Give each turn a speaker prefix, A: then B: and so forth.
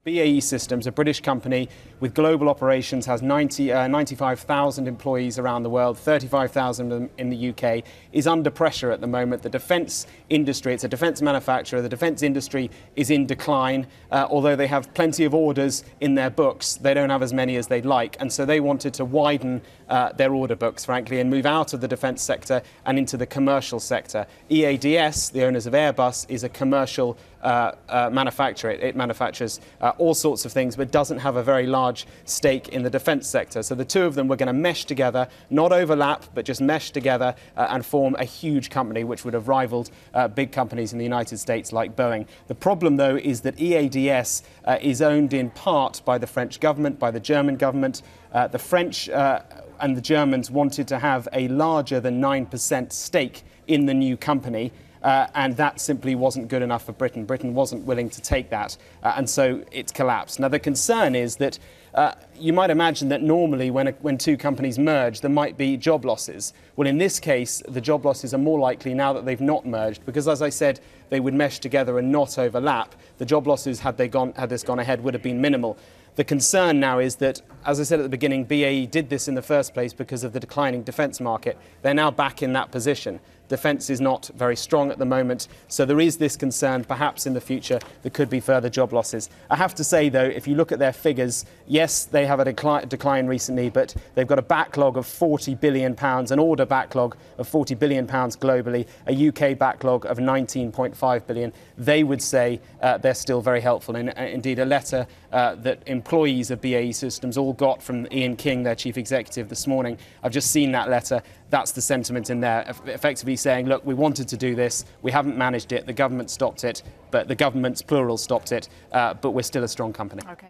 A: BAE Systems, a British company with global operations, has 95,000 employees around the world, 35,000 in the UK, is under pressure at the moment. The defence industry, it's a defence manufacturer, the defence industry is in decline. Although they have plenty of orders in their books, they don't have as many as they'd like, and so they wanted to widen their order books, frankly, and move out of the defence sector and into the commercial sector. EADS, the owners of Airbus, is a commercial manufacturer. It manufactures all sorts of things, but doesn't have a very large stake in the defence sector. So the two of them were going to mesh together, not overlap, but just mesh together and form a huge company which would have rivaled big companies in the United States like Boeing. The problem, though, is that EADS is owned in part by the French government, by the German government. The French and the Germans wanted to have a larger than 9% stake in the new company. And that simply wasn't good enough for Britain. Britain wasn't willing to take that, and so it's collapsed. Now, the concern is that you might imagine that normally when two companies merge, there might be job losses. Well, in this case, the job losses are more likely now that they've not merged, because, as I said, they would mesh together and not overlap. The job losses, had this gone ahead, would have been minimal. The concern now is that, as I said at the beginning, BAE did this in the first place because of the declining defence market. They're now back in that position. Defence is not very strong at the moment, so there is this concern perhaps in the future there could be further job losses. I have to say, though, if you look at their figures, yes, they have a decline recently, but they've got a backlog of £40 billion, an order backlog of £40 billion globally, a UK backlog of £19.5 billion. They would say they're still very helpful. And indeed, a letter that employees of BAE Systems all got from Ian King, their chief executive, this morning. I've just seen that letter. That's the sentiment in there, effectively saying, look, we wanted to do this, we haven't managed it, the government stopped it, but the government's plural stopped it, but we're still a strong company.
B: Okay.